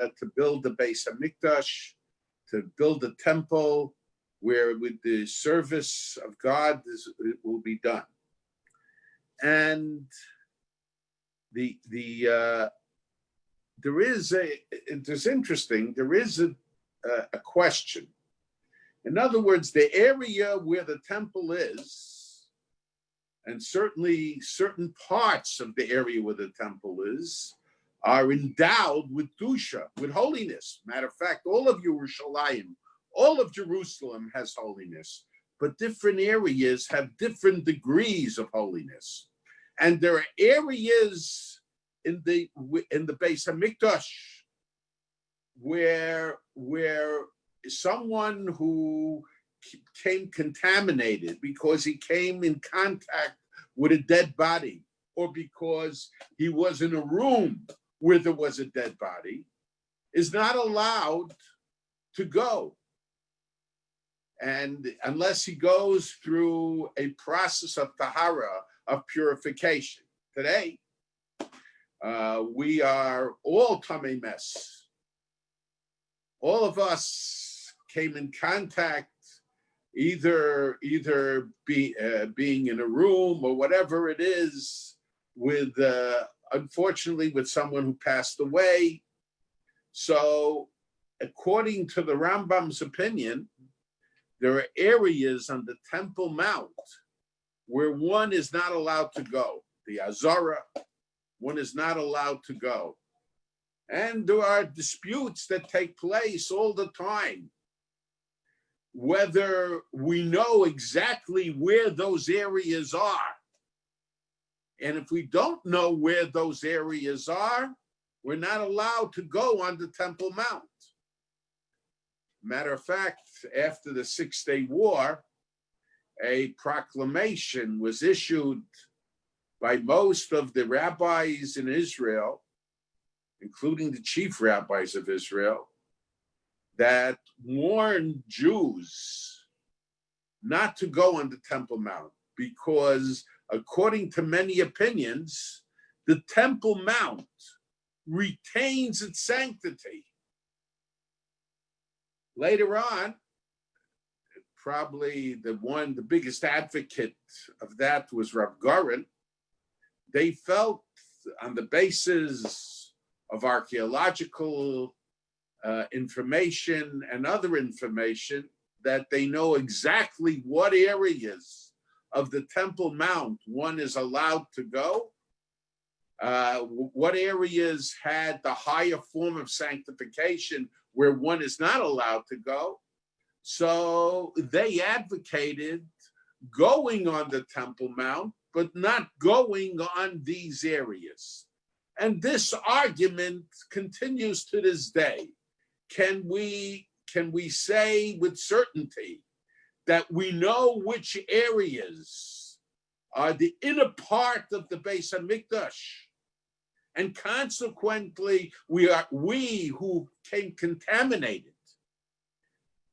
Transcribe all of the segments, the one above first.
to build the Beis Hamikdash, to build a temple where with the service of God it will be done. And there is a question. In other words, the area where the temple is, and certainly certain parts of the area where the temple is, are endowed with Dusha, with holiness. Matter of fact, all of Yerushalayim, all of Jerusalem has holiness, but different areas have different degrees of holiness. And there are areas in the Beis Hamikdash where someone who came contaminated because he came in contact with a dead body, or because he was in a room where there was a dead body, is not allowed to go. And unless he goes through a process of tahara, of purification. Today, we are all tamei mess. All of us came in contact, either being in a room or whatever it is, with unfortunately with someone who passed away. So, according to the Rambam's opinion, there are areas on the Temple Mount where one is not allowed to go. The Azara, one is not allowed to go. And there are disputes that take place all the time, whether we know exactly where those areas are. And if we don't know where those areas are, we're not allowed to go on the Temple Mount. Matter of fact, after the 6-Day War, a proclamation was issued by most of the rabbis in Israel, including the chief rabbis of Israel, that warned Jews not to go on the Temple Mount, because according to many opinions, the Temple Mount retains its sanctity. Later on, probably the biggest advocate of that was Rav Goren. They felt, on the basis of archaeological information and other information, that they know exactly what areas of the Temple Mount one is allowed to go, what areas had the higher form of sanctification where one is not allowed to go. So they advocated going on the Temple Mount, but not going on these areas. And this argument continues to this day. Can we say with certainty that we know which areas are the inner part of the Beis Hamikdash? And consequently, we who came contaminated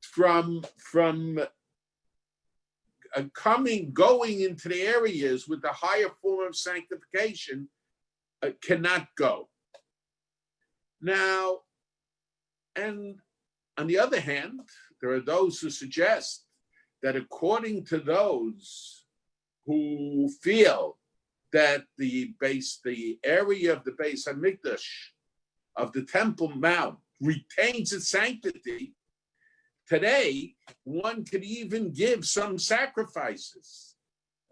from going into the areas with the higher form of sanctification cannot go. Now, and on the other hand, there are those who suggest that according to those who feel that the area of the Beis Hamikdash, of the Temple Mount, retains its sanctity, today one could even give some sacrifices.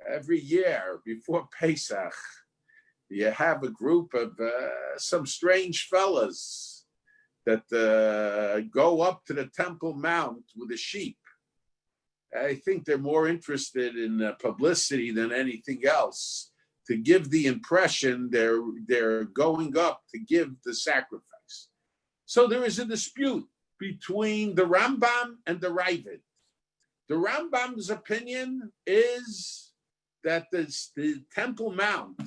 Every year before Pesach, you have a group of some strange fellas that go up to the Temple Mount with a sheep. I think they're more interested in publicity than anything else, to give the impression they're going up to give the sacrifice. So there is a dispute between the Rambam and the Ravid. The Rambam's opinion is that the Temple Mount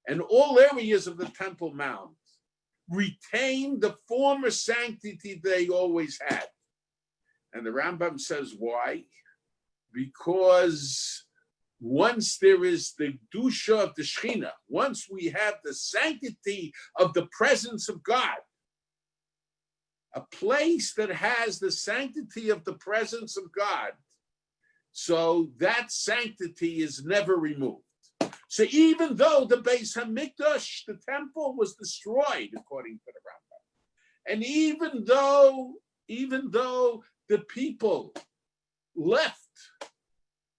and all areas of the Temple Mount retain the former sanctity they always had. And the Rambam says, why? Because once there is the Dusha of the Shechina, once we have the sanctity of the presence of God, a place that has the sanctity of the presence of God, so that sanctity is never removed. So even though the Beis Hamikdash, the temple, was destroyed, according to the Rambam, and even though the people left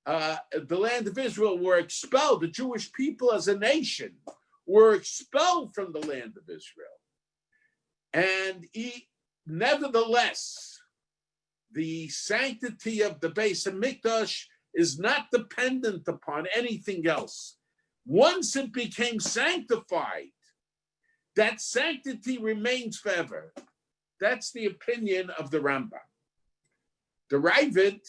the land of Israel, were expelled, the Jewish people as a nation were expelled from the land of Israel, and nevertheless, the sanctity of the Beis Hamikdash is not dependent upon anything else. Once it became sanctified, that sanctity remains forever. That's the opinion of the Rambam. The Ravid,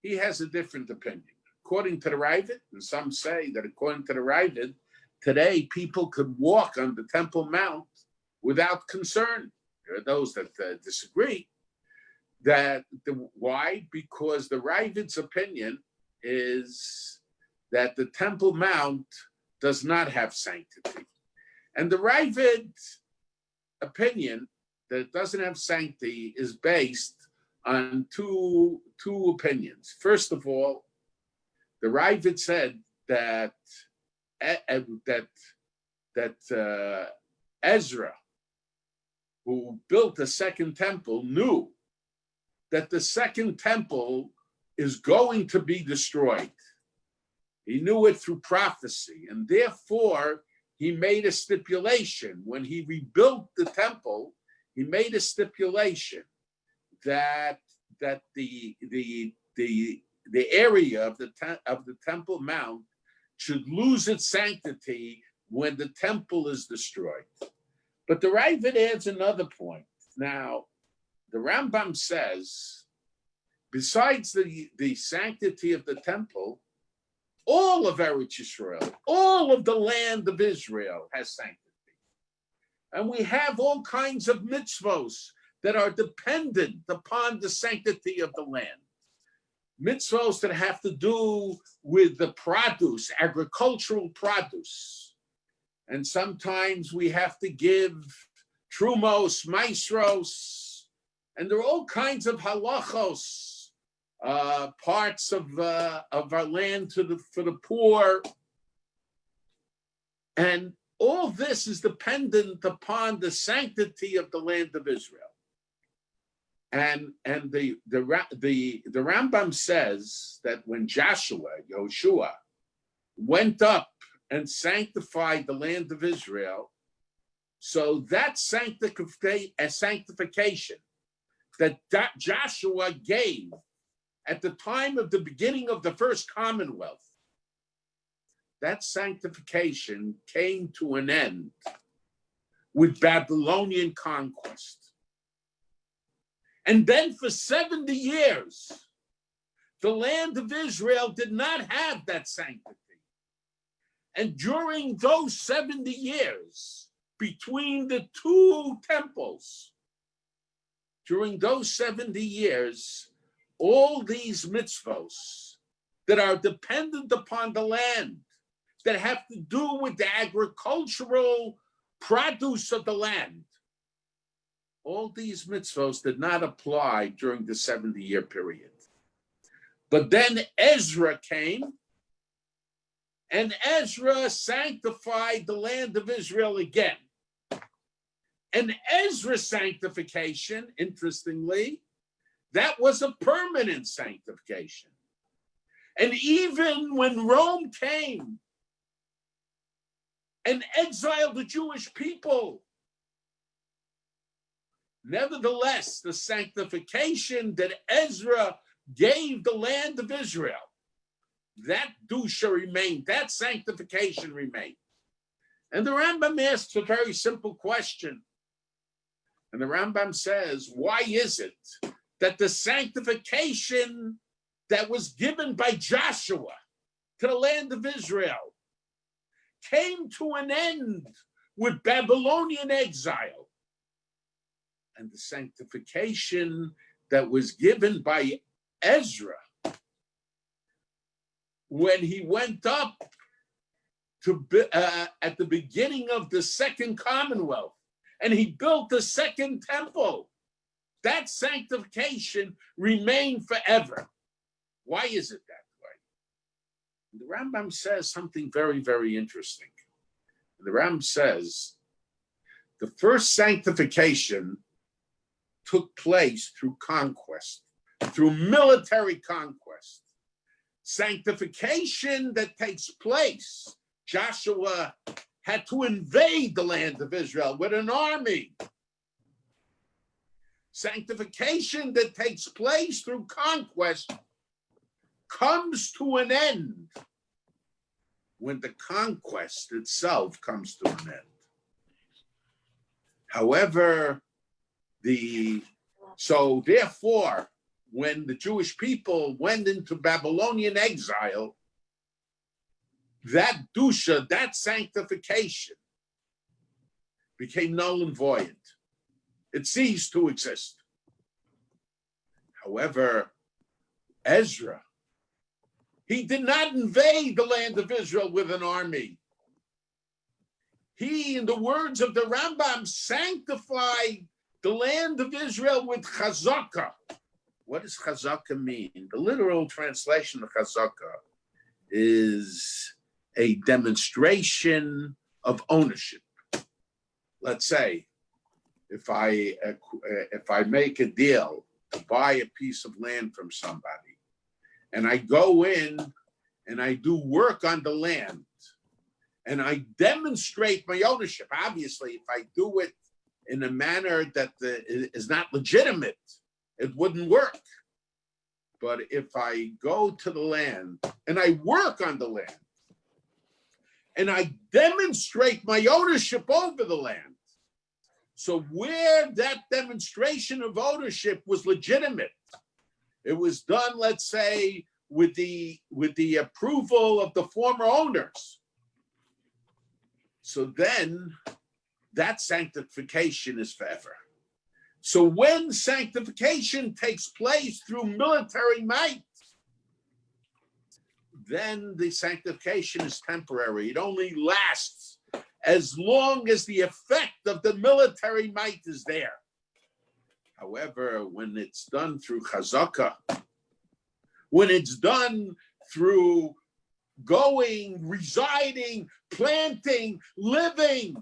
he has a different opinion. According to the Ravid, and some say that according to the Ravid, today people could walk on the Temple Mount without concern. There are those that disagree. Why? Because the Ravid's opinion is that the Temple Mount does not have sanctity. And the Ravid's opinion that it doesn't have sanctity is based on two opinions. First of all, the Ravid said that Ezra, who built the second temple, knew that the second temple is going to be destroyed. He knew it through prophecy, and therefore he made a stipulation. When he rebuilt the temple, he made a stipulation that the area of the Temple Mount should lose its sanctity when the temple is destroyed. But the Ravid adds another point. Now, the Rambam says, besides the sanctity of the temple, all of Eretz Yisrael, all of the land of Israel has sanctity. And we have all kinds of mitzvos that are dependent upon the sanctity of the land. Mitzvos that have to do with the produce, agricultural produce. And sometimes we have to give trumos, maestros, and there are all kinds of halachos, parts of our land for the poor. And all this is dependent upon the sanctity of the land of Israel. And the Rambam says that when Yoshua, went up and sanctified the land of Israel, so that sanctification that Joshua gave at the time of the beginning of the first Commonwealth, that sanctification came to an end with Babylonian conquest. And then for 70 years, the land of Israel did not have that sanctity. And during those 70 years, between the two temples, during those 70 years, all these mitzvos that are dependent upon the land, that have to do with the agricultural produce of the land, all these mitzvos did not apply during the 70-year period. But then Ezra came, and Ezra sanctified the land of Israel again. And Ezra's sanctification, interestingly, that was a permanent sanctification. And even when Rome came and exiled the Jewish people, nevertheless, the sanctification that Ezra gave the land of Israel, that dusha remained, that sanctification remained. And the Rambam asks a very simple question. And the Rambam says, why is it that the sanctification that was given by Joshua to the land of Israel came to an end with Babylonian exile? And the sanctification that was given by Ezra when he went up to at the beginning of the Second Commonwealth and he built a second temple. That sanctification remained forever. Why is it that way? The Rambam says something very, very interesting. The Rambam says the first sanctification took place through conquest, through military conquest. Sanctification that takes place, Joshua had to invade the land of Israel with an army. Sanctification that takes place through conquest comes to an end when the conquest itself comes to an end. However, therefore, when the Jewish people went into Babylonian exile, that dusha, that sanctification, became null and void. It ceased to exist. However, Ezra, he did not invade the land of Israel with an army. He, in the words of the Rambam, sanctified the land of Israel with chazakah. What does chazakah mean? The literal translation of chazakah is a demonstration of ownership. Let's say, if I make a deal to buy a piece of land from somebody, and I go in and I do work on the land, and I demonstrate my ownership. Obviously, if I do it in a manner that is not legitimate, it wouldn't work. But if I go to the land and I work on the land and I demonstrate my ownership over the land, so where that demonstration of ownership was legitimate, it was done, let's say, with the approval of the former owners. So then that sanctification is forever. So when sanctification takes place through military might, then the sanctification is temporary. It only lasts as long as the effect of the military might is there. However, when it's done through chazakah, when it's done through going, residing, planting, living,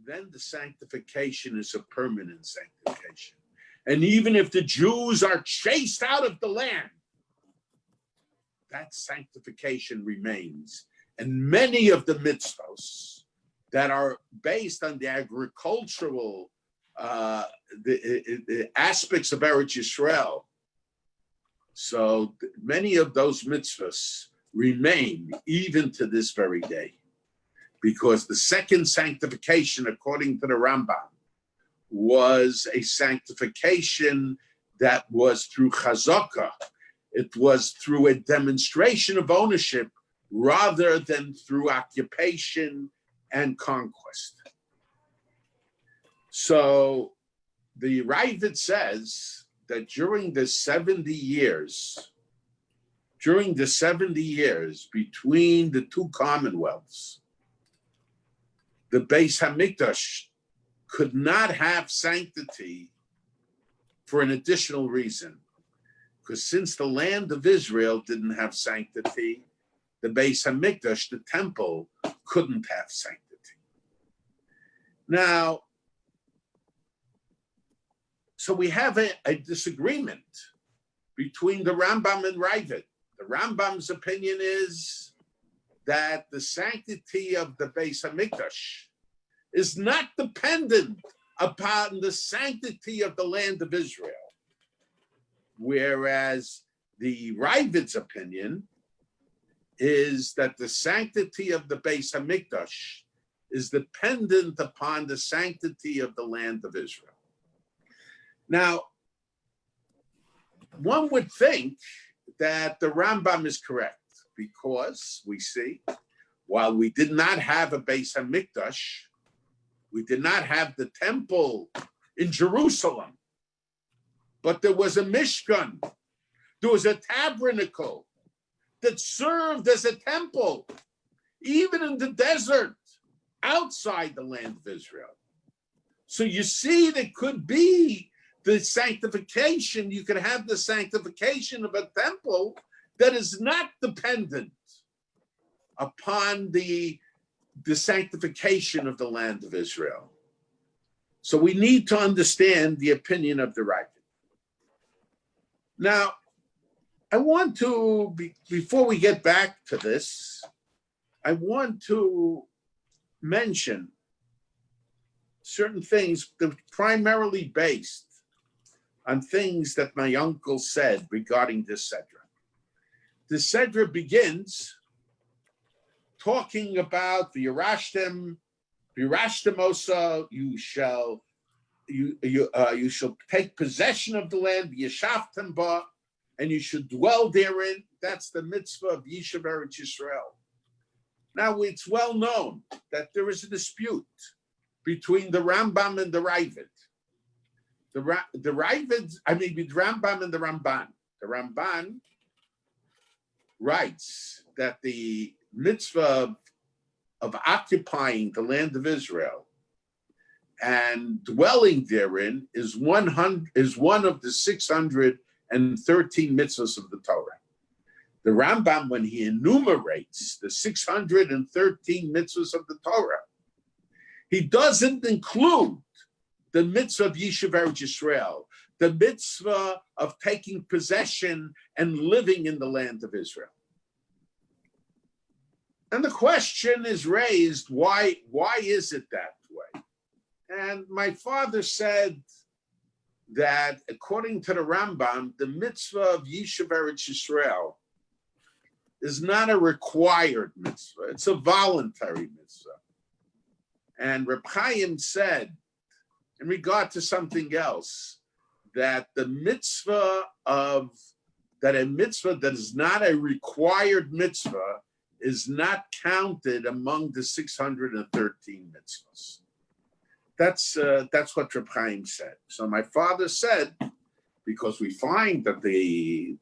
then the sanctification is a permanent sanctification. And even if the Jews are chased out of the land, that sanctification remains. And many of the mitzvahs that are based on the agricultural the aspects of Eretz Yisrael, so many of those mitzvahs remain even to this very day, because the second sanctification, according to the Rambam, was a sanctification that was through chazakah. It was through a demonstration of ownership rather than through occupation and conquest. So the Reside says that during the 70 years between the two commonwealths, the Beis Hamikdash could not have sanctity for an additional reason. Because since the land of Israel didn't have sanctity, the Beis Hamikdash, the temple, couldn't have sanctity. Now, so we have a disagreement between the Rambam and Reside. The Rambam's opinion is that the sanctity of the Beis Hamikdash is not dependent upon the sanctity of the land of Israel, whereas the Raside's opinion is that the sanctity of the Beis Hamikdash is dependent upon the sanctity of the land of Israel. Now, one would think that the Rambam is correct, because we see, while we did not have a Beis Hamikdash, we did not have the temple in Jerusalem, but there was a Mishkan, there was a tabernacle that served as a temple, even in the desert. outside the land of Israel. So you see, there could be the sanctification. You could have the sanctification of a temple that is not dependent upon the sanctification of the land of Israel. So we need to understand the opinion of the Rabbi. Now, I want to, before we get back to this, I want to mention certain things that are primarily based on things that my uncle said regarding this Sedra. The Sedra begins talking about the Yerashtem Osa, you shall take possession of the land, Yeshavtem ba, and you should dwell therein. That's the mitzvah of Yeshivaraj Yisrael. Now, it's well known that there is a dispute between the Rambam and the Ravid. The Rambam and the Ramban. The Ramban writes that the mitzvah of occupying the land of Israel and dwelling therein is one of the 613 mitzvahs of the Torah. The Rambam, when he enumerates the 613 mitzvahs of the Torah, he doesn't include the mitzvah of Yeshivaraj Yisrael, the mitzvah of taking possession and living in the land of Israel. And the question is raised, why is it that way? And my father said that according to the Rambam, the mitzvah of Yeshivaraj Yisrael is not a required mitzvah, it's a voluntary mitzvah. And Reb Chaim said, in regard to something else, that a mitzvah that is not a required mitzvah is not counted among the 613 mitzvahs. That's what Reb Chaim said. So my father said, because we find that the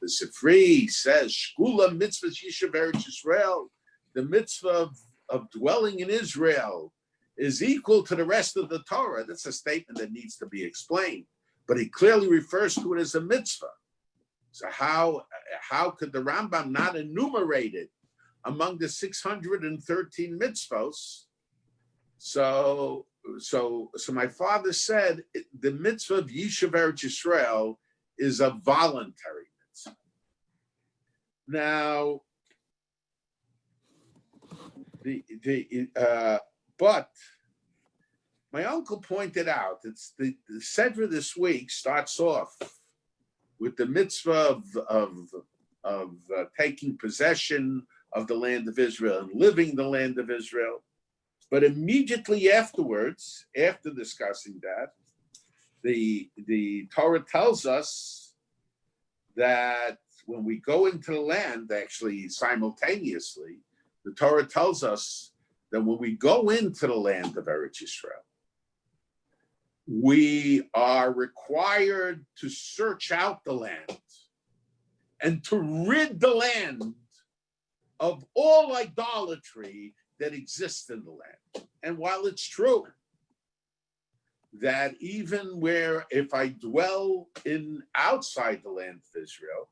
Sifri says, Shkula mitzvah Yeshivaraj Yisrael, the mitzvah of dwelling in Israel is equal to the rest of the Torah. That's a statement that needs to be explained. But he clearly refers to it as a mitzvah. So how could the Rambam not enumerate it among the 613 mitzvahs? So my father said the mitzvah of Yeshivaraj Yisrael is a voluntary mitzvah. Now, but my uncle pointed out it's the Sedra this week starts off with the mitzvah of taking possession of the land of Israel and living the land of Israel. But immediately afterwards, after discussing that, the Torah tells us that when we go into the land, actually simultaneously, the Torah tells us that when we go into the land of Eretz Yisrael, we are required to search out the land and to rid the land of all idolatry that exists in the land. And while it's true that even where if I dwell outside the land of Israel,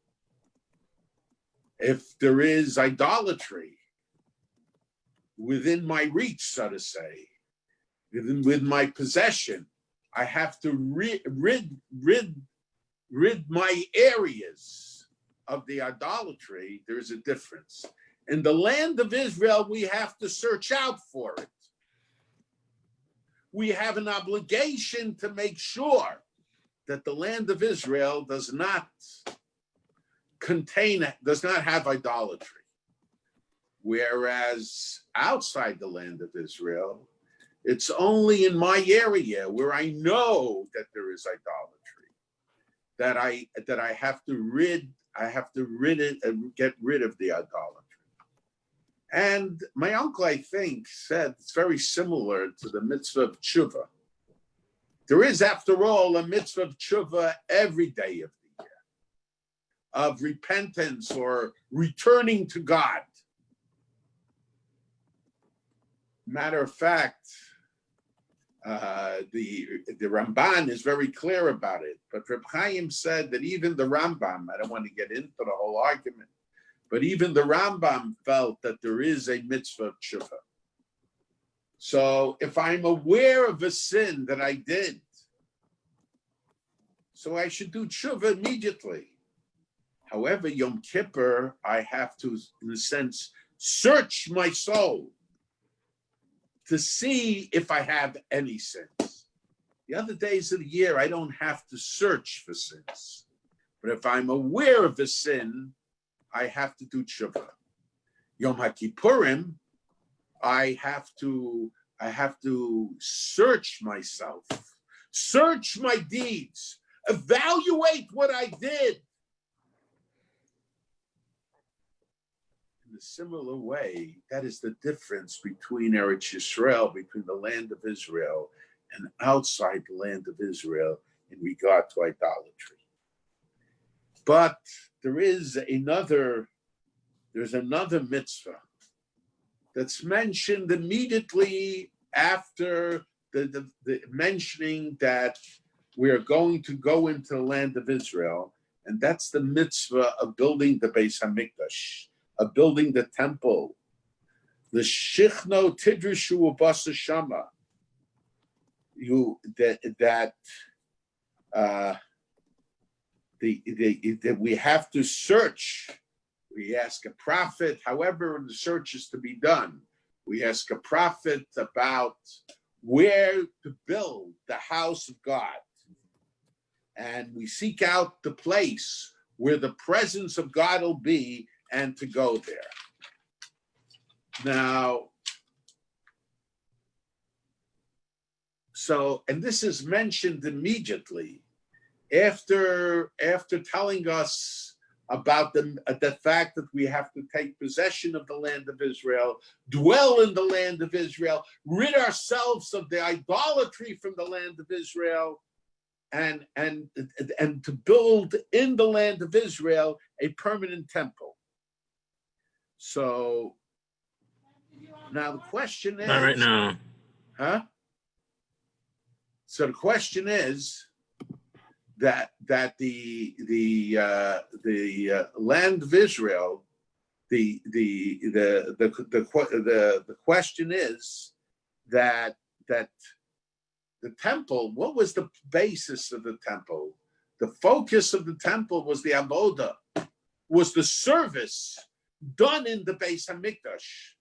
if there is idolatry within my reach, so to say, with my possession, I have to rid my areas of the idolatry. There's a difference. In the land of Israel, we have to search out for it. We have an obligation to make sure that the land of Israel does not have idolatry. Whereas outside the land of Israel, it's only in my area where I know that there is idolatry that I have to rid it and get rid of the idolatry. And my uncle, I think, said it's very similar to the mitzvah of tshuva. There is, after all, a mitzvah of tshuva every day of the year, of repentance or returning to God. Matter of fact, the Ramban is very clear about it. But Reb Chaim said that even the Rambam, I don't want to get into the whole argument, but even the Rambam felt that there is a mitzvah of tshuva. So if I'm aware of a sin that I did, so I should do tshuva immediately. However, Yom Kippur, I have to, in a sense, search my soul to see if I have any sins. The other days of the year, I don't have to search for sins. But if I'm aware of a sin, I have to do tshuva. Yom HaKippurim, I have to search myself, search my deeds, evaluate what I did. In a similar way, that is the difference between Eretz Yisrael, between the land of Israel and outside the land of Israel in regard to idolatry. But there's another mitzvah that's mentioned immediately after the mentioning that we're going to go into the land of Israel, and that's the mitzvah of building the Beis Hamikdash, of building the temple. The Shichno Tidrishu Abasa Shama. That we have to search. We ask a prophet, however the search is to be done. We ask a prophet about where to build the house of God. And we seek out the place where the presence of God will be and to go there. Now, and this is mentioned immediately after telling us about the fact that we have to take possession of the land of Israel, dwell in the land of Israel, rid ourselves of the idolatry from the land of Israel, and to build in the land of Israel a permanent temple. So now the question is, not right now. Huh? So the question is that the land of Israel, the question is that the temple, what was the basis of the temple? The focus of the temple was the avoda, was the service done in the Beis Hamikdash,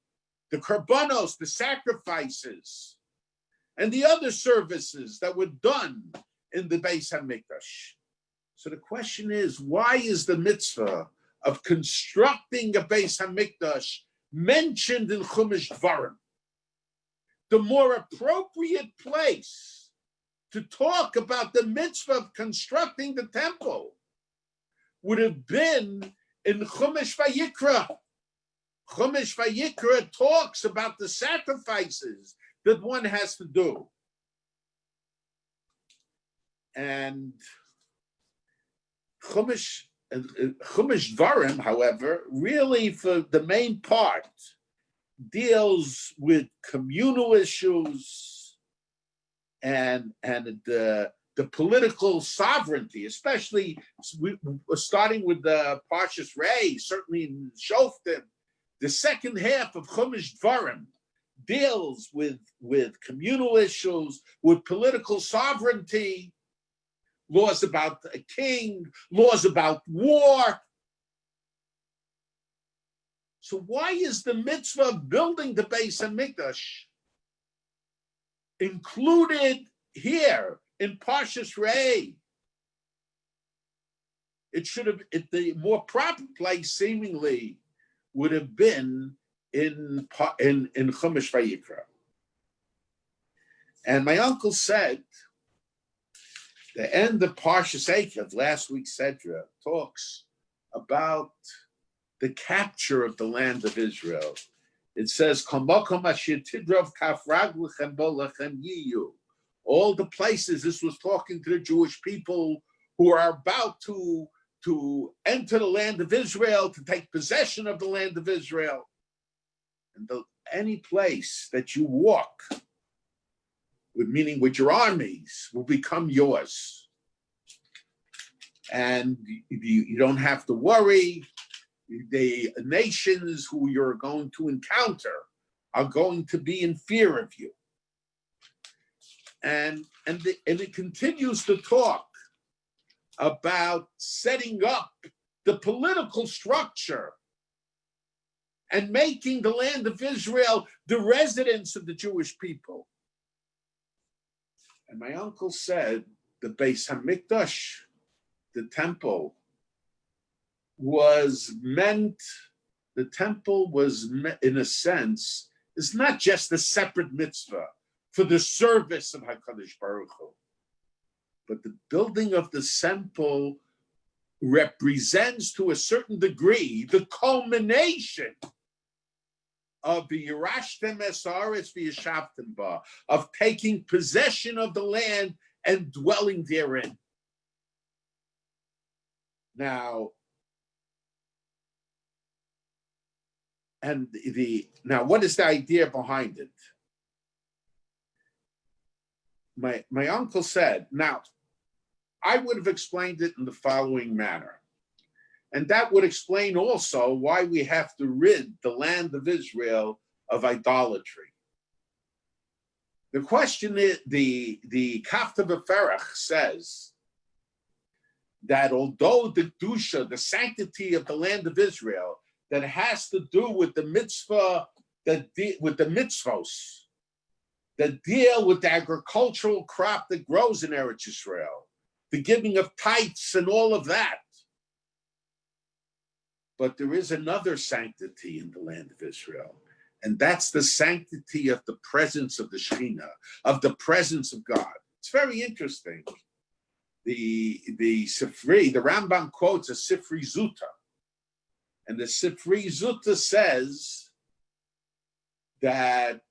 the korbanos, the sacrifices, and the other services that were done in the Beis Hamikdash. So the question is, why is the mitzvah of constructing a Beis Hamikdash mentioned in Chumash Dvarim? The more appropriate place to talk about the mitzvah of constructing the temple would have been in Chumash Vayikra. Chumash Vayikra talks about the sacrifices that one has to do. And Chumash Dvarim, however, really for the main part, deals with communal issues and the political sovereignty, especially starting with the Parshas Ray, certainly in Shoftim. The second half of Chumash Dvarim deals with communal issues, with political sovereignty, laws about a king, laws about war. So why is the mitzvah of building the Beis Hamikdash included here in Parshas Ray? It should have, the more proper place seemingly would have been in Chumash Vayikra. And my uncle said, the end of Parshas Eikev, last week's Sedra, talks about the capture of the land of Israel. It says, all the places, this was talking to the Jewish people who are about to enter the land of Israel, to take possession of the land of Israel. any place that you walk, meaning with your armies, will become yours. And you don't have to worry. The nations who you're going to encounter are going to be in fear of you. And it continues to talk about setting up the political structure and making the land of Israel the residence of the Jewish people. And my uncle said the Beis Hamikdash, the temple, was meant, in a sense, is not just a separate mitzvah for the service of HaKadosh Baruch Hu, but the building of the temple represents to a certain degree the culmination of the Yerashtem Esaretz v'Yashavtem Ba, of taking possession of the land and dwelling therein. Now, what is the idea behind it? My uncle said, now, I would have explained it in the following manner. And that would explain also why we have to rid the land of Israel of idolatry. The question is, the Kafta B'Ferach says that although the Kedusha, the sanctity of the land of Israel, that has to do with the mitzvah, with the mitzvos, that deal with the agricultural crop that grows in Eretz Yisrael, the giving of tithes and all of that. But there is another sanctity in the land of Israel, and that's the sanctity of the presence of the Shekhinah, of the presence of God. It's very interesting. The Rambam quotes a Sifri Zuta, and the Sifri Zuta says that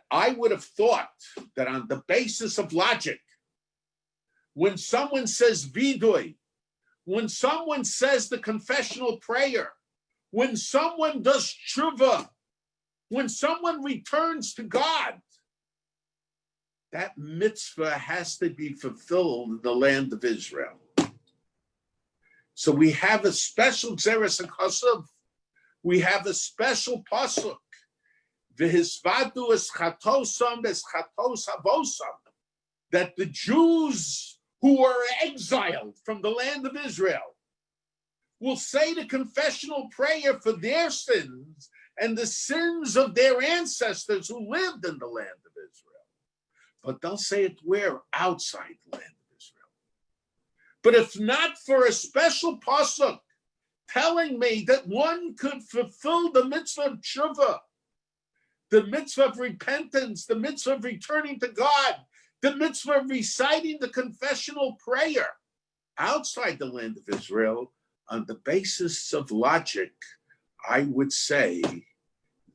I would have thought that on the basis of logic, when someone says vidui, when someone says the confessional prayer, when someone does tshuva, when someone returns to God, that mitzvah has to be fulfilled in the land of Israel. So we have a special Xeris HaKosav, we have a special pasuk, V'hisvadu es chatosam es chatos avosam, that the Jews who are exiled from the land of Israel will say the confessional prayer for their sins and the sins of their ancestors who lived in the land of Israel. But they'll say it where? Outside the land of Israel. But if not for a special pasuk telling me that one could fulfill the mitzvah of tshuva, the mitzvah of repentance, the mitzvah of returning to God, the mitzvah of reciting the confessional prayer outside the land of Israel, on the basis of logic, I would say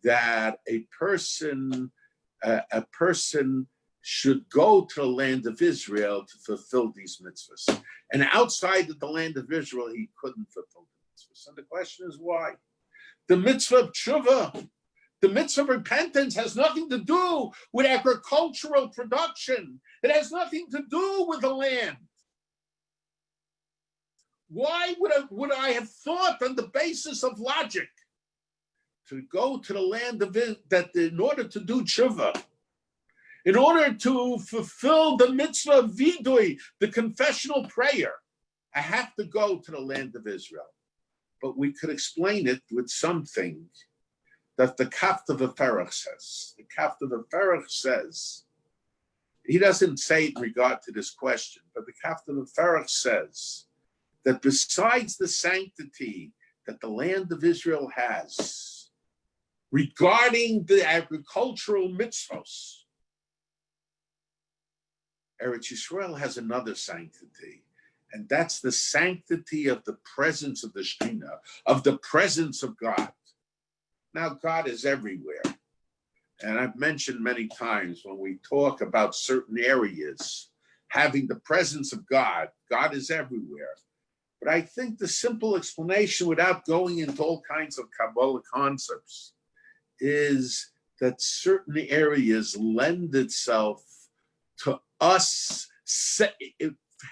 that a person should go to the land of Israel to fulfill these mitzvahs. And outside of the land of Israel, he couldn't fulfill the mitzvahs. And the question is why? The mitzvah of tshuva, the mitzvah of repentance has nothing to do with agricultural production. It has nothing to do with the land. Why would I have thought on the basis of logic to go to the land of it, that in order to do tshuva, in order to fulfill the mitzvah of vidui, the confessional prayer, I have to go to the land of Israel. But we could explain it with something that the Kafta B'Ferach says. The Kafta B'Ferach says, he doesn't say it in regard to this question, but the Kafta B'Ferach says that besides the sanctity that the land of Israel has regarding the agricultural mitzvos, Eretz Yisrael has another sanctity, and that's the sanctity of the presence of the Shekhinah, of the presence of God. Now, God is everywhere. And I've mentioned many times when we talk about certain areas, having the presence of God, God is everywhere. But I think the simple explanation, without going into all kinds of Kabbalah concepts, is that certain areas lend itself to us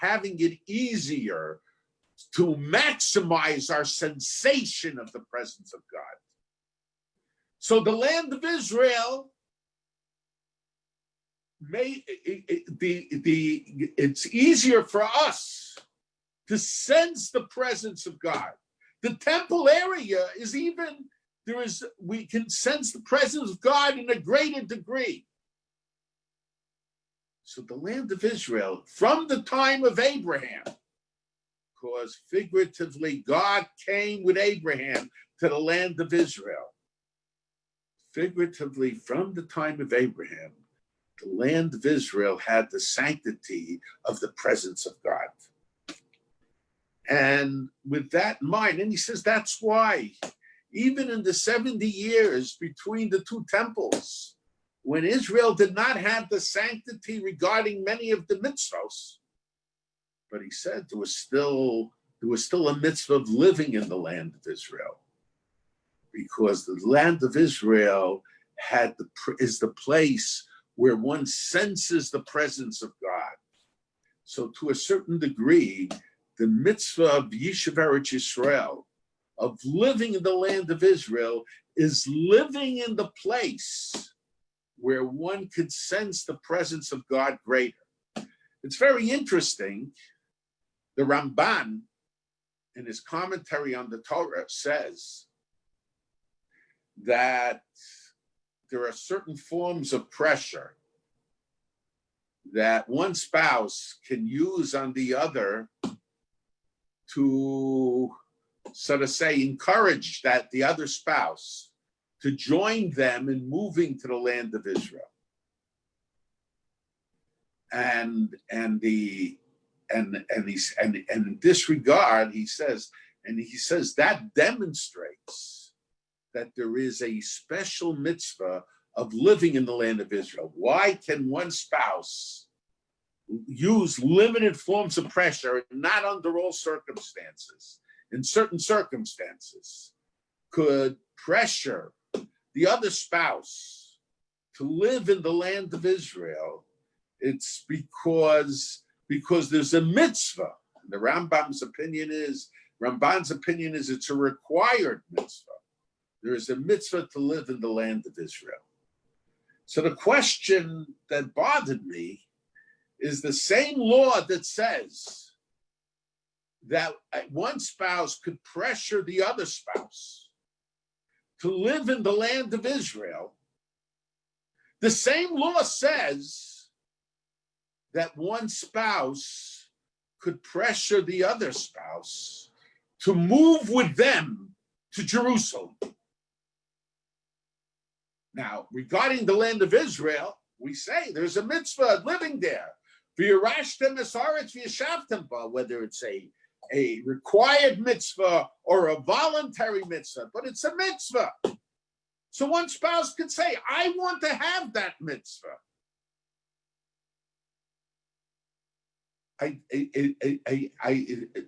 having it easier to maximize our sensation of the presence of God. So the land of Israel, it's easier for us to sense the presence of God. The temple area is we can sense the presence of God in a greater degree. So the land of Israel, from the time of Abraham, because figuratively God came with Abraham to the land of Israel. Figuratively, from the time of Abraham, the land of Israel had the sanctity of the presence of God. And with that in mind, and he says that's why, even in the 70 years between the two temples, when Israel did not have the sanctity regarding many of the mitzvahs, but he said there was still a mitzvah of living in the land of Israel, because the land of Israel is the place where one senses the presence of God. So to a certain degree, the mitzvah of Yeshivaraj Israel, of living in the land of Israel, is living in the place where one could sense the presence of God greater. It's very interesting. The Ramban, in his commentary on the Torah, says that there are certain forms of pressure that one spouse can use on the other to, so to say, encourage that the other spouse to join them in moving to the land of Israel. And in this regard, he says that demonstrates that there is a special mitzvah of living in the land of Israel. Why can one spouse use limited forms of pressure, not under all circumstances? In certain circumstances, could pressure the other spouse to live in the land of Israel. It's because there's a mitzvah. The Ramban's opinion is it's a required mitzvah. There is a mitzvah to live in the land of Israel. So the question that bothered me is the same law that says that one spouse could pressure the other spouse to live in the land of Israel. The same law says that one spouse could pressure the other spouse to move with them to Jerusalem. Now, regarding the land of Israel, we say there's a mitzvah living there. Whether it's a required mitzvah or a voluntary mitzvah, but it's a mitzvah. So one spouse could say, I want to have that mitzvah.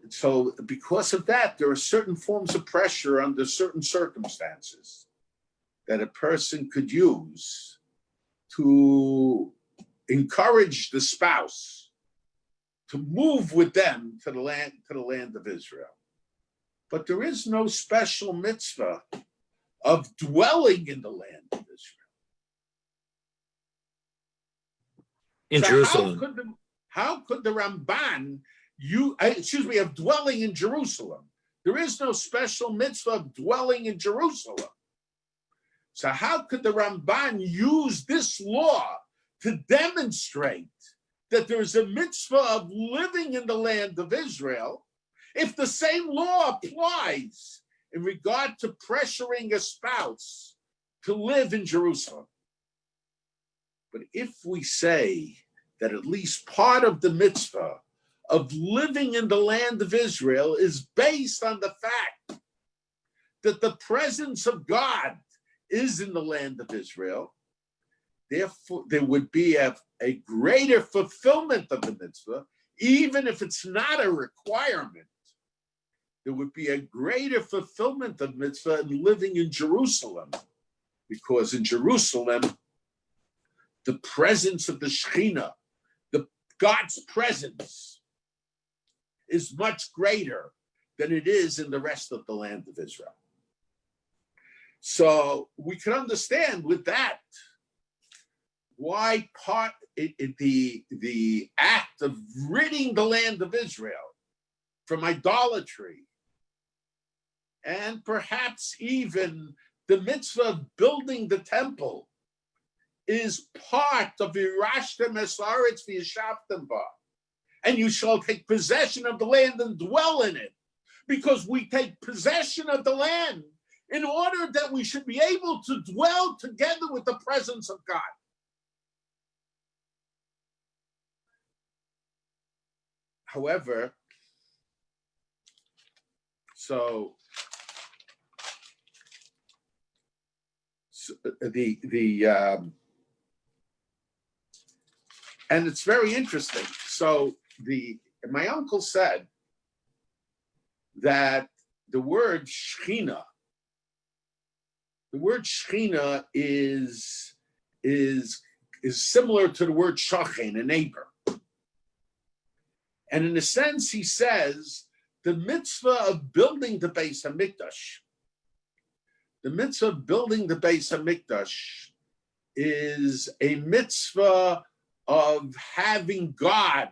So because of that, there are certain forms of pressure under certain circumstances that a person could use to encourage the spouse to move with them to the land of Israel. But there is no special mitzvah of dwelling in the land of Israel. In Jerusalem. How could the Ramban, of dwelling in Jerusalem? There is no special mitzvah of dwelling in Jerusalem. So how could the Ramban use this law to demonstrate that there's a mitzvah of living in the land of Israel if the same law applies in regard to pressuring a spouse to live in Jerusalem? But if we say that at least part of the mitzvah of living in the land of Israel is based on the fact that the presence of God is in the land of Israel, therefore there would be a greater fulfillment of the mitzvah, even if it's not a requirement. There would be a greater fulfillment of mitzvah in living in Jerusalem because in Jerusalem, the presence of the Shekhinah, the God's presence, is much greater than it is in the rest of the land of Israel. So we can understand with that why the act of ridding the land of Israel from idolatry, and perhaps even the mitzvah of building the temple, is part of Irashtem Esaretz v'Yishavtem ba, and you shall take possession of the land and dwell in it, because we take possession of the land in order that we should be able to dwell together with the presence of God. However, and it's very interesting. So my uncle said that the word Shechina is similar to the word shachen, a neighbor. And in a sense, he says the mitzvah of building the Beis Hamikdash, is a mitzvah of having God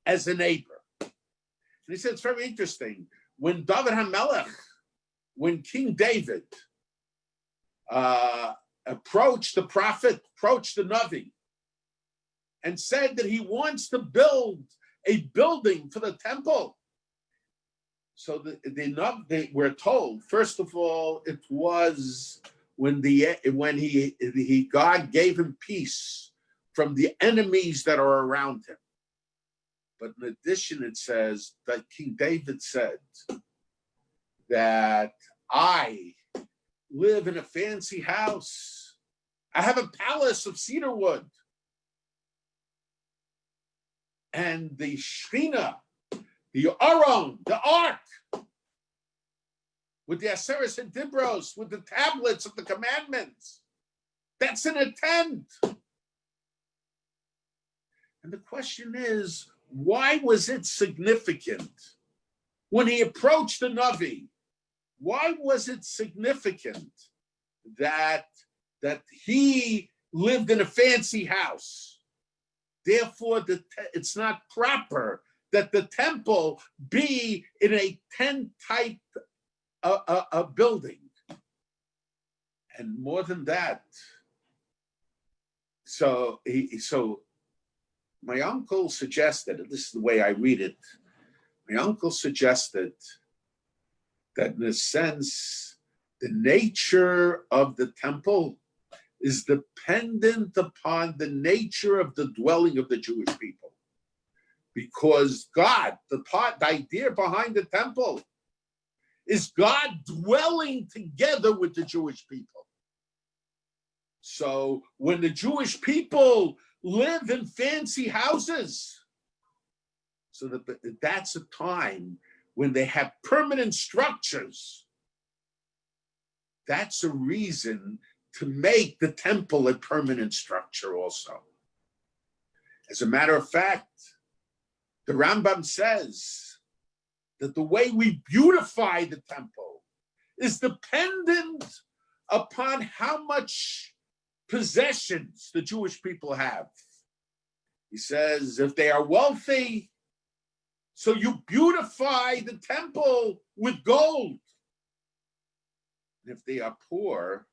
as a neighbor. And he said it's very interesting. When David HaMelech, when King David approached the prophet, approached the Navi, and said that he wants to build a building for the temple. So they were told, first of all, it was when God gave him peace from the enemies that are around him. But in addition, it says that King David said that I live in a fancy house. I have a palace of cedar wood. And the Shechina, the Aron, the Ark, with the Aseres and Dibros, with the tablets of the commandments, that's in a tent. And the question is, why was it significant when he approached the Navi? Why was it significant that he lived in a fancy house? Therefore, it's not proper that the temple be in a tent-type building. And more than that, so my uncle suggested, and this is the way I read it, my uncle suggested that in a sense, the nature of the temple is dependent upon the nature of the dwelling of the Jewish people. Because God, the idea behind the temple is God dwelling together with the Jewish people. So when the Jewish people live in fancy houses, so that's a time when they have permanent structures, that's a reason to make the temple a permanent structure also. As a matter of fact, the Rambam says that the way we beautify the temple is dependent upon how much possessions the Jewish people have. He says, if they are wealthy, so you beautify the temple with gold. And if they are poor,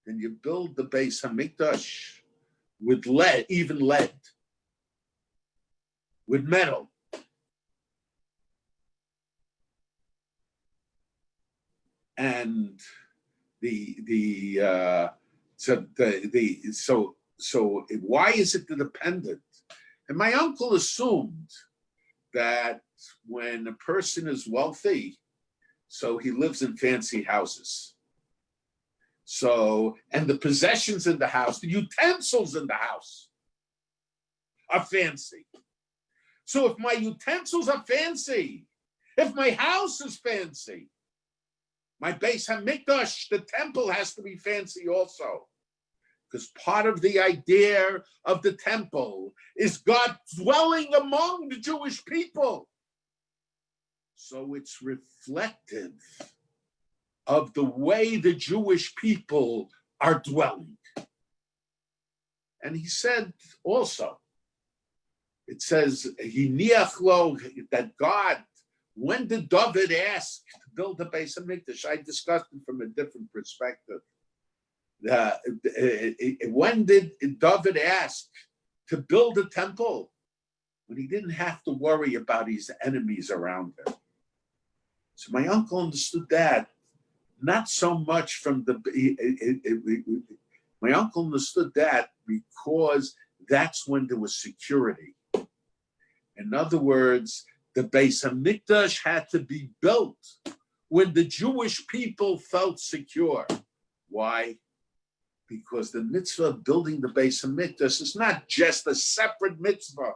then you build the Beis Hamikdash with lead, even lead, with metal. And so why is it dependent? And my uncle assumed that when a person is wealthy, so he lives in fancy houses. So, and the possessions in the house, the utensils in the house are fancy. So if my utensils are fancy, if my house is fancy, My Beis Hamikdash, the temple, has to be fancy also. Because part of the idea of the temple is God dwelling among the Jewish people. So it's reflective of the way the Jewish people are dwelling. And he said also, it says, that God, when did David ask to build the Beis Hamikdash? I discussed it from a different perspective. When did David ask to build a temple? When he didn't have to worry about his enemies around him. So my uncle understood that, not so much from my uncle understood that because that's when there was security. In other words, the Beis Hamikdash had to be built when the Jewish people felt secure. Why? Because the mitzvah of building the Beis Hamikdash is not just a separate mitzvah,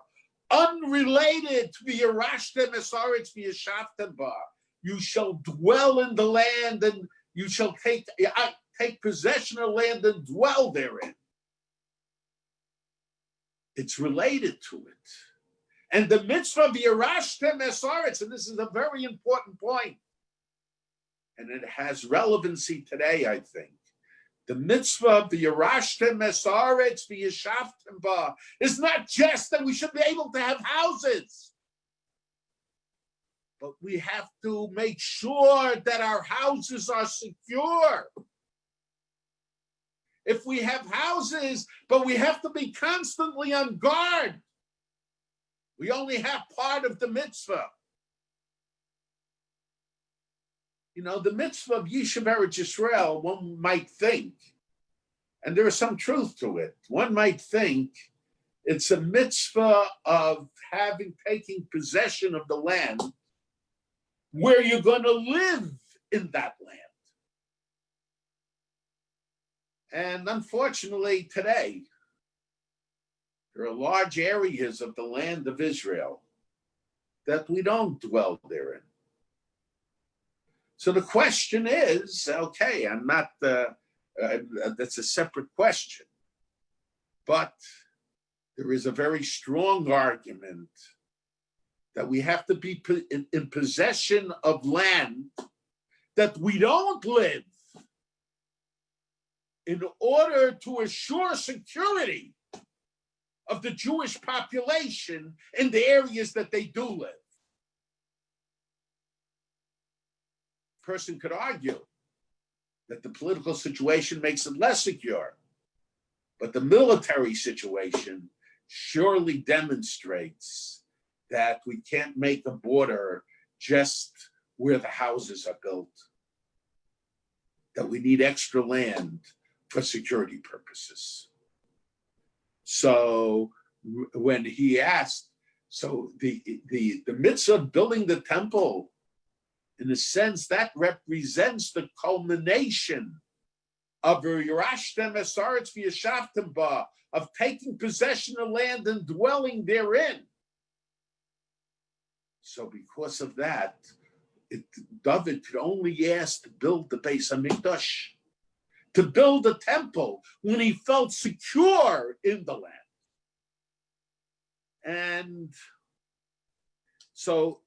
unrelated to the Yerashtem Esaretz v'Yeshavtem ba. You shall dwell in the land, and you shall take possession of land and dwell therein. It's related to it. And the mitzvah of Yerashtem Esaretz, and this is a very important point, and it has relevancy today, I think. The mitzvah of the Yerashtem Esaretz v'Yeshavtem ba is not just that we should be able to have houses, but we have to make sure that our houses are secure. If we have houses, but we have to be constantly on guard, we only have part of the mitzvah. You know, the mitzvah of Yeshivaraj Israel, one might think, and there is some truth to it, one might think it's a mitzvah of taking possession of the land where you're going to live in that land. And unfortunately, today, there are large areas of the land of Israel that we don't dwell therein. So the question is, okay, that's a separate question, but there is a very strong argument that we have to be in possession of land that we don't live in order to assure security of the Jewish population in the areas that they do live. A person could argue that the political situation makes it less secure, but the military situation surely demonstrates that we can't make a border just where the houses are built, that we need extra land for security purposes. So when he asked, so the mitzvah of building the temple, in a sense, that represents the culmination of Yerashtem Esaretz v'Yeshavtem ba, of taking possession of land and dwelling therein. So because of that, David could only ask to build the Beis Hamikdash, to build a temple when he felt secure in the land. And so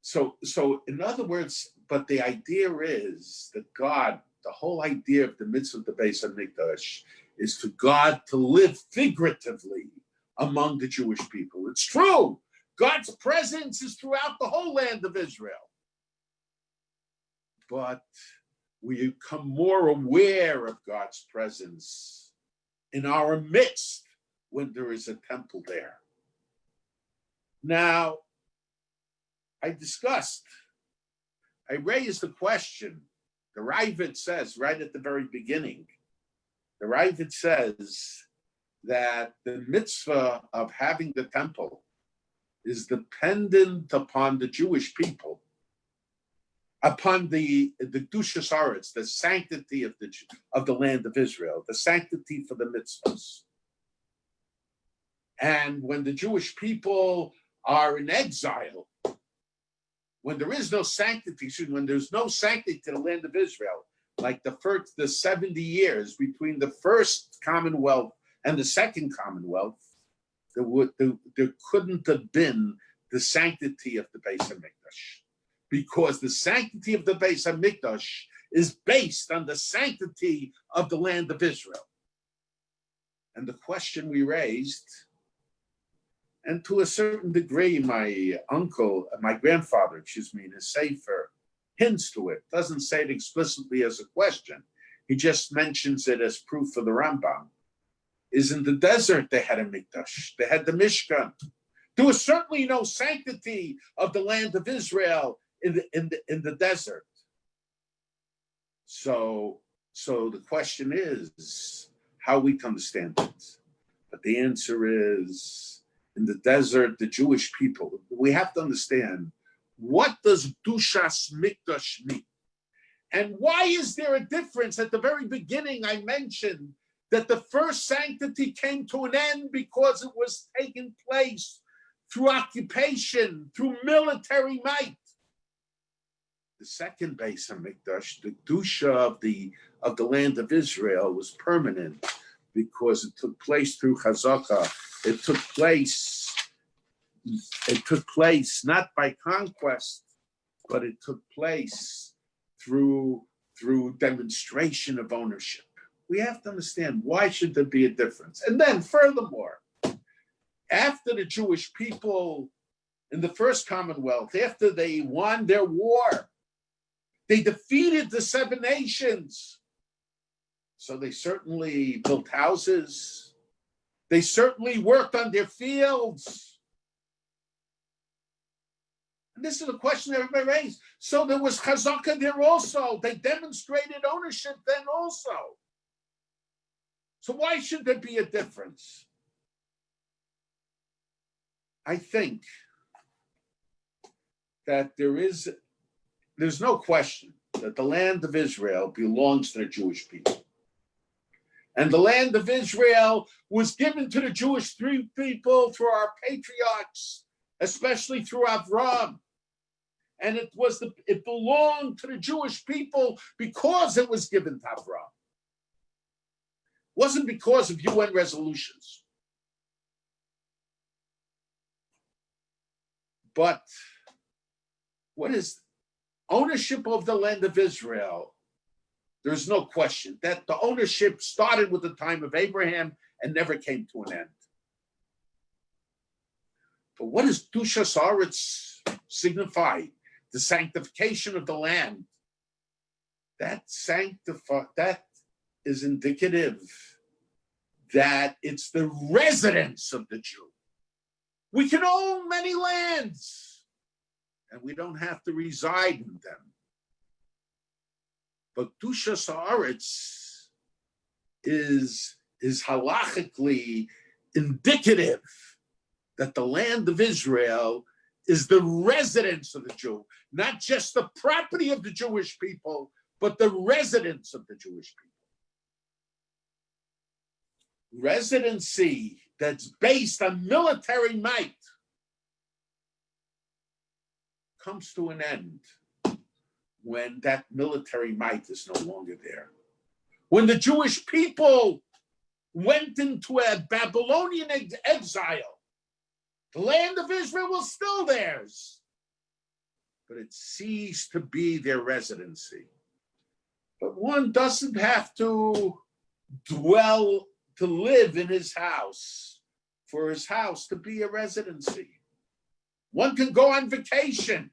so in other words, but the idea is that God, the whole idea of the mitzvah of the Beis Hamikdash is for God to live figuratively among the Jewish people. It's true. God's presence is throughout the whole land of Israel. But we become more aware of God's presence in our midst when there is a temple there. Now, I raised the question. The Ravid says right at the very beginning, the Ravid says that the mitzvah of having the temple is dependent upon the Jewish people, upon the Kedushas Haaretz, the sanctity of the land of Israel, the sanctity for the mitzvahs. And when the Jewish people are in exile, when there is no sanctity, when there's no sanctity to the land of Israel, like the 70 years between the first Commonwealth and the second Commonwealth, there couldn't have been the sanctity of the Beis Hamikdash, because the sanctity of the Beis Hamikdash is based on the sanctity of the land of Israel. And the question we raised, and to a certain degree, my grandfather, in his Sefer, hints to it, doesn't say it explicitly as a question. He just mentions it as proof for the Rambam. Is in the desert they had a mikdash, they had the Mishkan. There was certainly no sanctity of the land of Israel in the desert. So the question is how we can understand it. But the answer is, in the desert, the Jewish people, we have to understand, what does Dushas Mikdash mean? And why is there a difference? At the very beginning, I mentioned that the first sanctity came to an end because it was taking place through occupation, through military might. The second Beis Hamikdash, the Dusha of the land of Israel, was permanent because it took place through Chazaka. It took place not by conquest, but it took place through demonstration of ownership. We have to understand, why should there be a difference? And then furthermore, after the Jewish people in the first Commonwealth, after they won their war, they defeated the 7 nations. So they certainly built houses. They certainly worked on their fields. And this is a question everybody raised. So there was chazaka there also. They demonstrated ownership then also. So why should there be a difference? I think that there's no question that the land of Israel belongs to the Jewish people. And the land of Israel was given to the Jewish people through our patriarchs, especially through Avraham. And it belonged to the Jewish people because it was given to Avraham. It wasn't because of UN resolutions. But what is ownership of the land of Israel? There's no question that the ownership started with the time of Abraham and never came to an end. But what does Dushas Haaretz signify? The sanctification of the land. That is indicative that it's the residence of the Jew. We can own many lands, and we don't have to reside in them. But Dushas Haaretz is halachically indicative that the land of Israel is the residence of the Jew, not just the property of the Jewish people, but the residence of the Jewish people. Residency that's based on military might comes to an end when that military might is no longer there. When the Jewish people went into a Babylonian exile, the land of Israel was still theirs, but it ceased to be their residency. But one doesn't have to live in his house for his house to be a residency. One can go on vacation.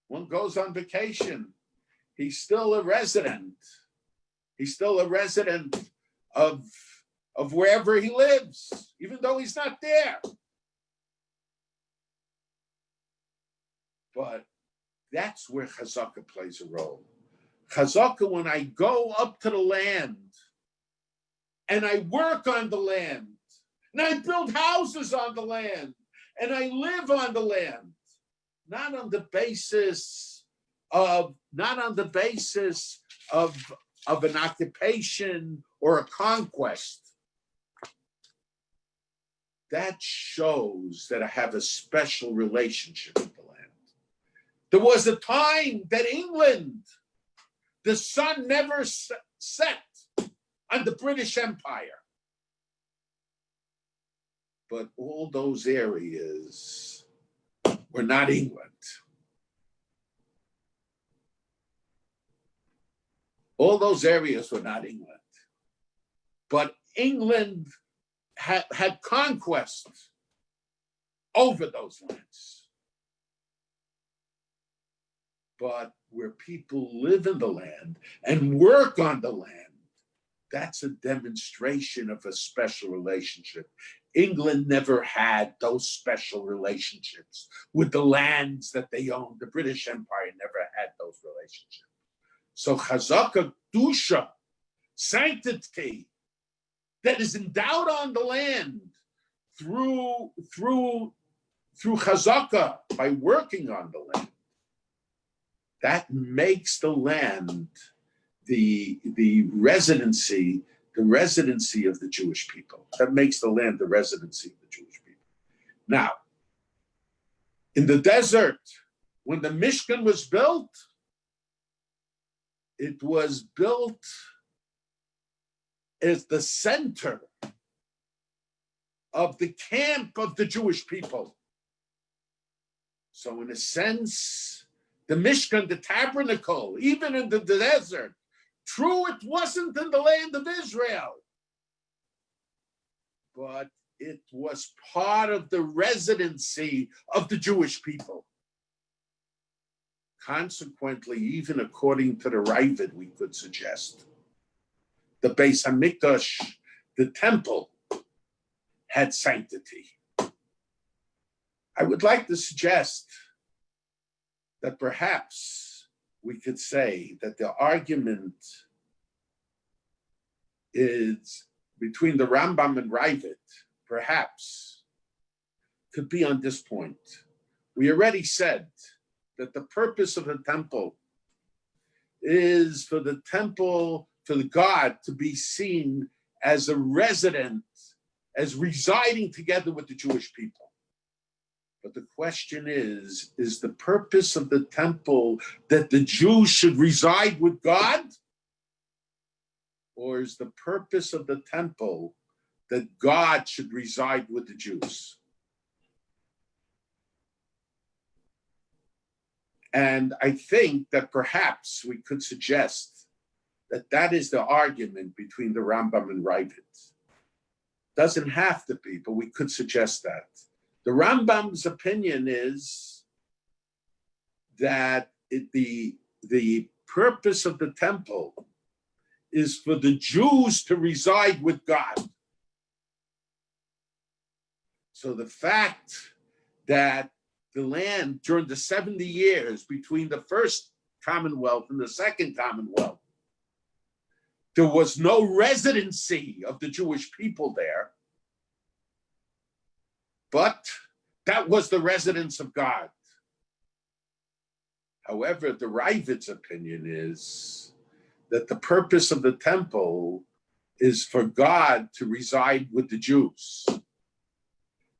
One goes on vacation. He's still a resident. He's still a resident of wherever he lives, even though he's not there. But that's where chazaka plays a role. Chazaka, when I go up to the land and I work on the land and I build houses on the land and I live on the land, not on the basis of an occupation or a conquest. that shows that I have a special relationship with the land. There was a time that England, the sun never set on the British Empire. But all those areas were not England. All those areas were not England. But England had conquest over those lands. But where people live in the land and work on the land, that's a demonstration of a special relationship. England never had those special relationships with the lands that they owned. The British Empire never had those relationships. So chazaka, dusha, sanctity that is endowed on the land through chazaka, by working on the land, that makes the land the residency of the Jewish people. That makes the land the residency of the Jewish people. Now, in the desert, when the Mishkan was built, it was built as the center of the camp of the Jewish people. So in a sense, the Mishkan, the tabernacle, even in the desert, true, it wasn't in the land of Israel, but it was part of the residency of the Jewish people. Consequently, even according to the Ravid, we could suggest the Beis Hamikdash, the temple, had sanctity. I would like to suggest that perhaps we could say that the argument is between the Rambam and Ravid, perhaps, could be on this point. We already said that the purpose of the temple is for the temple, for the God to be seen as a resident, as residing together with the Jewish people. But the question is the purpose of the temple that the Jews should reside with God? Or is the purpose of the temple that God should reside with the Jews? And I think that perhaps we could suggest that that is the argument between the Rambam and Ravid. Doesn't have to be, but we could suggest that. The Rambam's opinion is that the purpose of the temple is for the Jews to reside with God. So the fact that the land during the 70 years between the first Commonwealth and the second Commonwealth, there was no residency of the Jewish people there, but that was the residence of God. However, the Ravid's opinion is that the purpose of the temple is for God to reside with the Jews.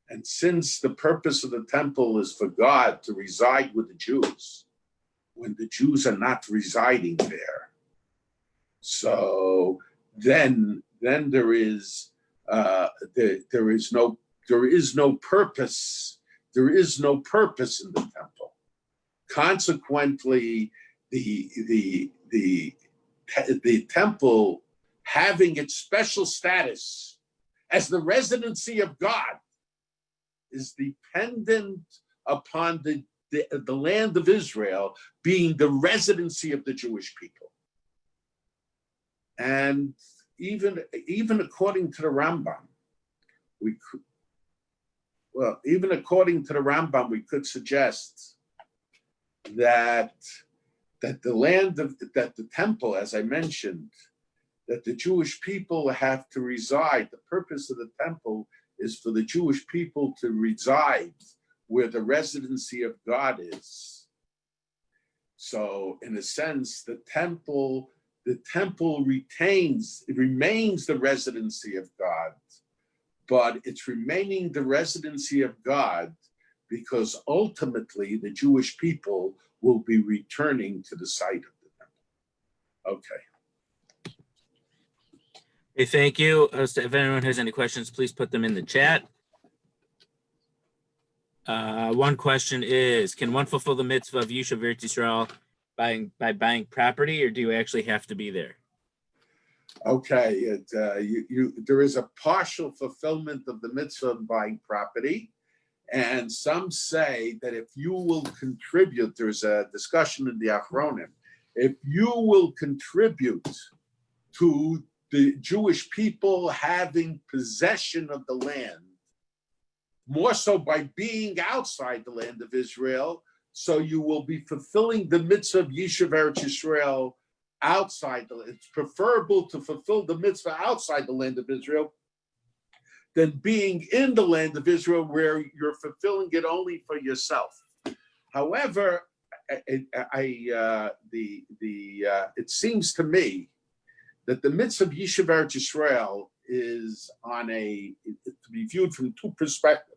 And since the purpose of the temple is for God to reside with the Jews, when the Jews are not residing there, so then there is no purpose. There is no purpose in the temple. Consequently, the temple having its special status as the residency of God is dependent upon the land of Israel being the residency of the Jewish people. And even according to the Rambam, we could suggest that the temple, as I mentioned, that the Jewish people have to reside. The purpose of the temple is for the Jewish people to reside where the residency of God is. So, in a sense, the temple remains the residency of God, but it's remaining the residency of God because ultimately the Jewish people will be returning to the site of the temple. Okay. Hey, thank you. If anyone has any questions, please put them in the chat. One question is, can one fulfill the mitzvah of Yeshivaraj Yisrael by buying property, or do you actually have to be there? Okay, there is a partial fulfillment of the mitzvah of buying property, and some say that if you will contribute, there's a discussion in the Achronim, if you will contribute to the Jewish people having possession of the land, more so by being outside the land of Israel, so you will be fulfilling the mitzvah of Yeshivaraj Yisrael outside the land. It's preferable to fulfill the mitzvah outside the land of Israel than being in the land of Israel where you're fulfilling it only for yourself. However, it seems to me that the mitzvah of Yeshivaraj Yisrael is to be viewed from two perspectives.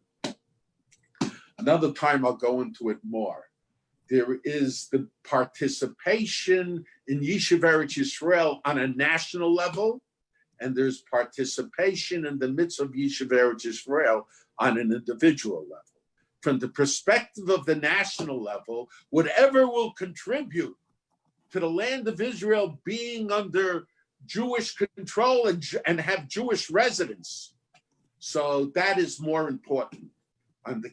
Another time I'll go into it more. There is the participation in Yeshivaraj Yisrael on a national level, and there's participation in the mitzvah of Yeshivaraj Yisrael on an individual level. From the perspective of the national level, whatever will contribute to the land of Israel being under Jewish control and have Jewish residents, so that is more important. On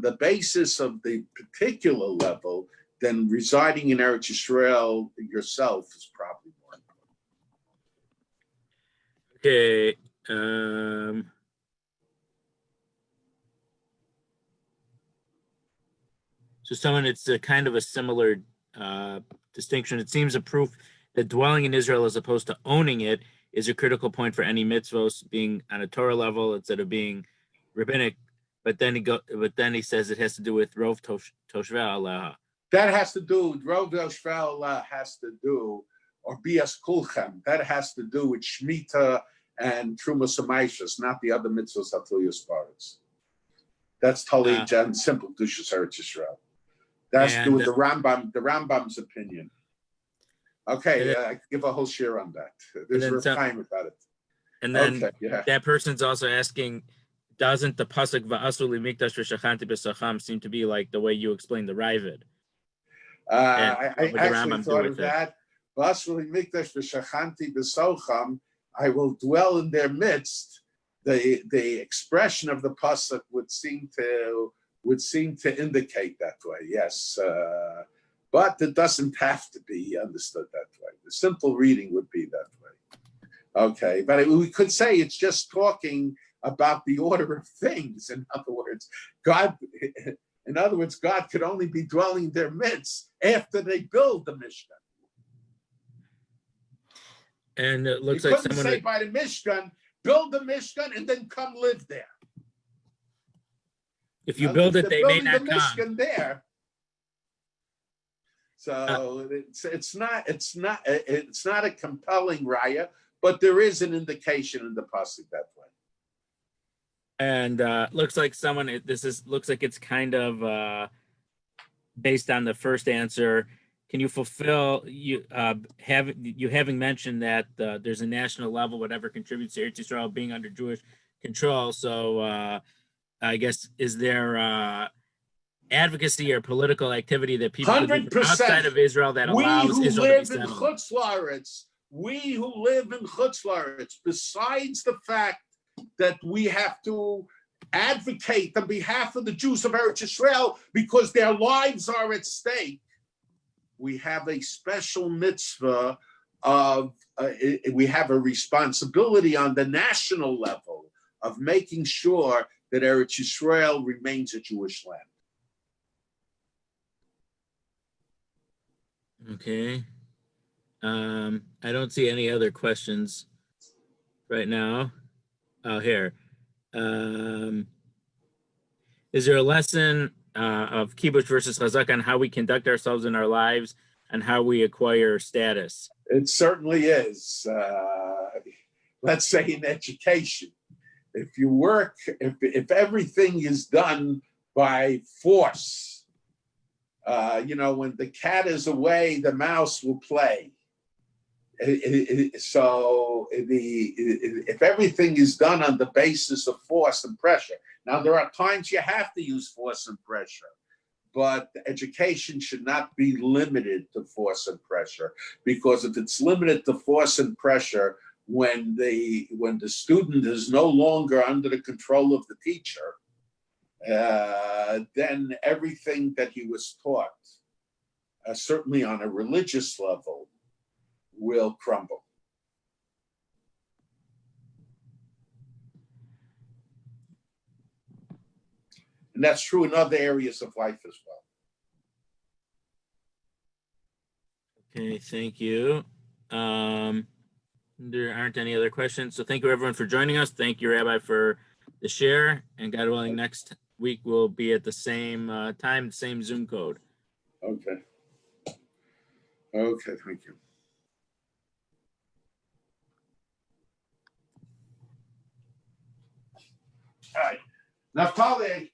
the basis of the particular level, then residing in Eretz Yisrael yourself is probably more important. Okay. So it's a kind of a similar distinction. It seems a proof that dwelling in Israel as opposed to owning it is a critical point for any mitzvos being on a Torah level instead of being rabbinic. But then he says it has to do with Rov Toshvei Aleha. That has to do with Rov Toshvei Aleha or Bias Kulchem. That has to do with Shemitah and Trumas Amaishas, not the other mitzvahs Hatuyas Baritz. That's totally simple Dushas Eretz Yisrael. That has to do with the Rambam's opinion. Okay, I give a whole share on that. There's a time about it. And then that person's also asking, doesn't the pasuk Va'asu Mikdash v'Shachanti b'Sacham seem to be like the way you explained the Ravid? I actually thought of that. Va'asu Mikdash v'Shachanti b'Sacham, I will dwell in their midst. The expression of the pasuk would seem to indicate that way. Yes, but it doesn't have to be understood that way. The simple reading would be that way. Okay, but we could say it's just talking about the order of things. In other words, God could only be dwelling in their midst after they build the Mishkan. And it looks like someone say by the Mishkan, build the Mishkan and then come live there. If you build it, they may not come. Mishkan there. So it's not a compelling raya, but there is an indication in the pasuk that way. And looks like looks like it's kind of based on the first answer. Can you fulfill having mentioned that there's a national level, whatever contributes to Eretz Yisrael being under Jewish control? So I guess is there advocacy or political activity that people do outside of Israel that allows Israel to be settled? We who live in Chutz La'aretz, besides the fact that we have to advocate on behalf of the Jews of Eretz Yisrael because their lives are at stake, we have a special mitzvah we have a responsibility on the national level of making sure that Eretz Yisrael remains a Jewish land. Okay. I don't see any other questions right now. Oh, here. Is there a lesson of kibbutz versus chazak on how we conduct ourselves in our lives and how we acquire status? It certainly is. Let's say in education, If you work, if everything is done by force, when the cat is away, the mouse will play. So if everything is done on the basis of force and pressure, now there are times you have to use force and pressure, but education should not be limited to force and pressure, because if it's limited to force and pressure, when the student is no longer under the control of the teacher, then everything that he was taught, certainly on a religious level, will crumble. And that's true in other areas of life as well. Okay, thank you. There aren't any other questions. So thank you everyone for joining us. Thank you, Rabbi, for the share. And God willing, next week we'll be at the same time, same Zoom code. Okay. Okay, thank you. All right. Naftali.